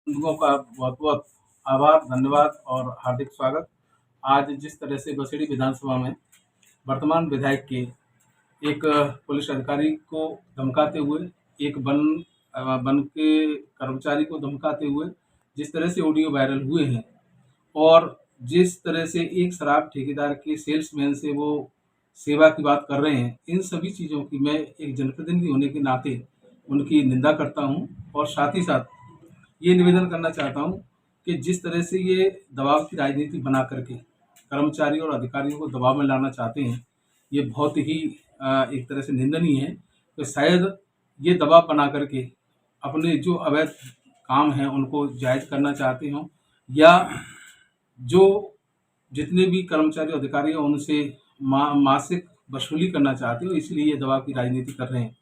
बंधुओं का बहुत-बहुत आभार, धन्यवाद और हार्दिक स्वागत। आज जिस तरह से बसेड़ी विधानसभा में वर्तमान विधायक के एक पुलिस अधिकारी को धमकाते हुए, एक वन के कर्मचारी को धमकाते हुए जिस तरह से ऑडियो वायरल हुए हैं और जिस तरह से एक शराब ठेकेदार के सेल्समैन से वो सेवा की बात कर रहे हैं, इन सभी चीज़ों की मैं एक जनप्रतिनिधि होने के नाते उनकी निंदा करता हूँ और साथ ही साथ ये निवेदन करना चाहता हूँ कि जिस तरह से ये दबाव की राजनीति बना करके कर्मचारी और अधिकारियों को दबाव में लाना चाहते हैं, ये बहुत ही एक तरह से निंदनीय है। तो शायद ये दबाव बना करके अपने जो अवैध काम हैं उनको जायज़ करना चाहते हों या जो जितने भी कर्मचारी अधिकारी हैं उनसे मासिक वसूली करना चाहते हो, इसलिए ये दबाव की राजनीति कर रहे हैं।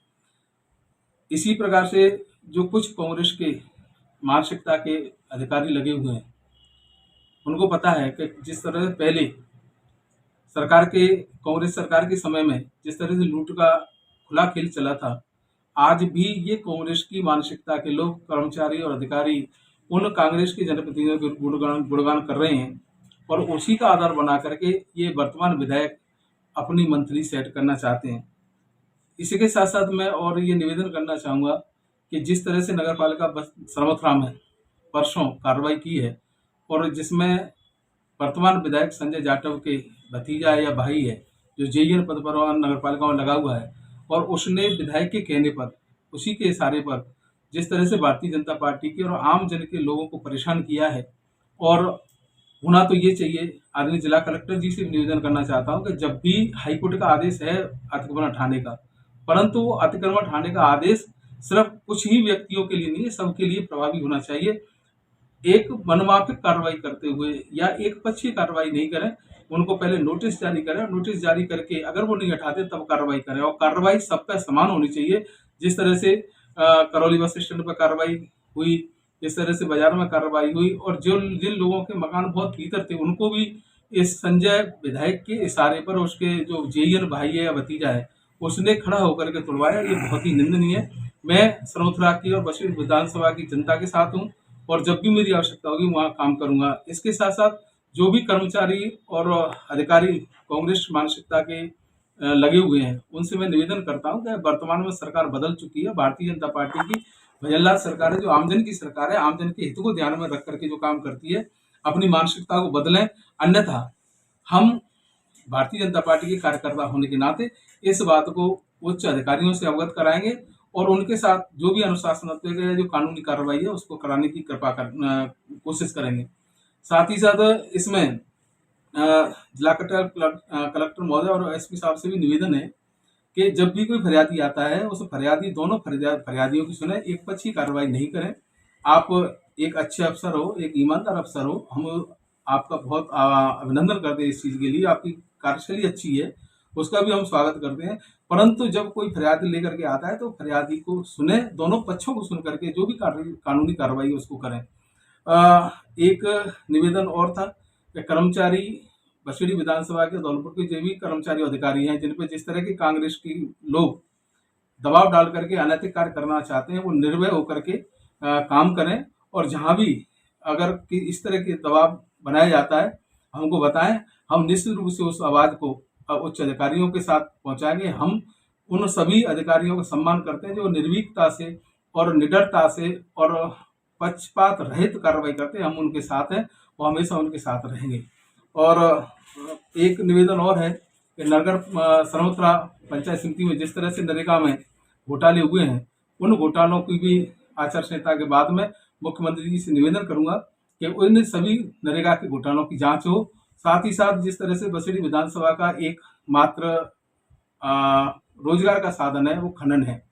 इसी प्रकार से जो कुछ कांग्रेस के मानसिकता के अधिकारी लगे हुए हैं, उनको पता है कि जिस तरह से पहले कांग्रेस सरकार के समय में जिस तरह से लूट का खुला खेल चला था, आज भी ये कांग्रेस की मानसिकता के लोग, कर्मचारी और अधिकारी उन कांग्रेस के जनप्रतिनिधियों के गुणगान कर रहे हैं और उसी का आधार बना करके ये वर्तमान विधायक अपनी मंथली सेट करना चाहते हैं। इसी के साथ साथ मैं और ये निवेदन करना चाहूँगा कि जिस तरह से नगर पालिका सर्वोत्तरा में परसों कार्रवाई की है और जिसमें वर्तमान विधायक संजय जाटव के भतीजा है या भाई है, जो जेईएन पद पर नगर पालिका में लगा हुआ है और उसने विधायक के कहने पर, उसी के इशारे पर जिस तरह से भारतीय जनता पार्टी के और आम जन के लोगों को परेशान किया है। और होना तो ये चाहिए, आदरणीय जिला कलेक्टर जी से निवेदन करना चाहता हूँ कि जब भी हाईकोर्ट का आदेश है अतिक्रमण हटाने का, परंतु वो अतिक्रमण हटाने का आदेश सिर्फ कुछ ही व्यक्तियों के लिए नहीं है, सबके लिए प्रभावी होना चाहिए। एक मनमाफिक कार्रवाई करते हुए या एक पक्षीय कार्रवाई नहीं करें, उनको पहले नोटिस जारी करें, नोटिस जारी करके अगर वो नहीं हटाते तब कार्रवाई करें और कार्रवाई सब पे समान होनी चाहिए। जिस तरह से करौली बस स्टैंड पर कार्रवाई हुई, जिस तरह से बाजार में कार्रवाई हुई और जिन लोगों के मकान बहुत भीतर थे उनको भी इस संजय विधायक के इशारे पर उसके जो जेईएन भाई है या भतीजा है उसने खड़ा होकर के तुड़वाया, ये बहुत ही निंदनीय है। मैं सर्वोत्तरा की और बसेड़ी विधानसभा की जनता के साथ हूँ और जब भी मेरी आवश्यकता होगी वहाँ काम करूँगा। इसके साथ साथ जो भी कर्मचारी और अधिकारी कांग्रेस मानसिकता के लगे हुए हैं, उनसे मैं निवेदन करता हूँ कि वर्तमान में सरकार बदल चुकी है। भारतीय जनता पार्टी की भजनलाल सरकार है, जो आमजन की सरकार है, आमजन के हित को ध्यान में रख करके जो काम करती है। अपनी मानसिकता को बदलें, अन्यथा हम भारतीय जनता पार्टी के कार्यकर्ता होने के नाते इस बात को उच्च अधिकारियों से अवगत कराएंगे और उनके साथ जो भी अनुशासनात्मक या जो कानूनी कार्रवाई है उसको कराने की कोशिश करेंगे। साथ ही साथ इसमें जिला कलेक्टर महोदय और एसपी साहब से भी निवेदन है कि जब भी कोई फरियादी आता है उस दोनों फरियादियों की सुने, एक पक्षी कार्रवाई नहीं करें। आप एक अच्छे अफसर हो, एक ईमानदार अफसर हो, हम आपका बहुत अभिनंदन करते हैं इस चीज़ के लिए, आपकी कार्यशैली अच्छी है, उसका भी हम स्वागत करते हैं। परंतु जब कोई फरियादी लेकर के आता है तो फरियादी को सुने, दोनों पक्षों को सुन करके जो भी कानूनी कार्रवाई है उसको करें। एक निवेदन और था कि कर्मचारी बसेड़ी विधानसभा के धौलपुर के जो भी कर्मचारी अधिकारी हैं जिन पर जिस तरह के कांग्रेस के लोग दबाव डाल करके अनैतिक कार्य करना चाहते हैं, वो निर्भय होकर के काम करें और जहां भी अगर इस तरह के दबाव बनाया जाता है हमको बताएं, हम निश्चित रूप से उस आवाज को उच्च अधिकारियों के साथ पहुंचाएंगे। हम उन सभी अधिकारियों का सम्मान करते हैं जो निर्भीकता से और निडरता से और पक्षपात रहित कार्रवाई करते हैं, हम उनके साथ हैं और हमेशा उनके साथ रहेंगे। और एक निवेदन और है कि नगर सर्वोत्तरा पंचायत समिति में जिस तरह से नरेगा में घोटाले हुए हैं, उन घोटालों की भी आचार संहिता के बाद में मुख्यमंत्री जी से निवेदन करूंगा कि उन सभी नरेगा के घोटालों की जांच हो। साथ ही साथ जिस तरह से बसेड़ी विधानसभा का एक मात्र रोजगार का साधन है वो खनन है।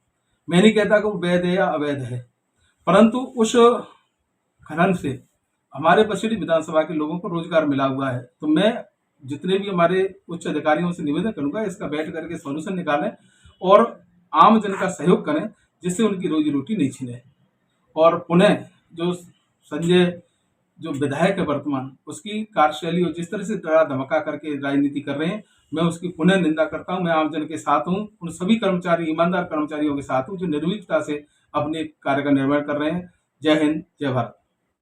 मैं नहीं कहता कि वो वैध है या अवैध है, परंतु उस खनन से हमारे बसेड़ी विधानसभा के लोगों को रोजगार मिला हुआ है। तो मैं जितने भी हमारे उच्च अधिकारियों से निवेदन करूंगा इसका बैठ करके सॉल्यूशन निकालें और आम जन का सहयोग करें जिससे उनकी रोजी रोटी नहीं छिने। और पुनः जो संजय जो विधायक है वर्तमान, उसकी कार्यशैली और जिस तरह से डरा धमका करके राजनीति कर रहे हैं, मैं उसकी पुनः निंदा करता हूं। मैं आम जन के साथ हूं, उन सभी कर्मचारी, ईमानदार कर्मचारियों के साथ हूं जो निर्भीकता से अपने कार्य का निर्वहन कर रहे हैं। जय हिंद, जय भारत।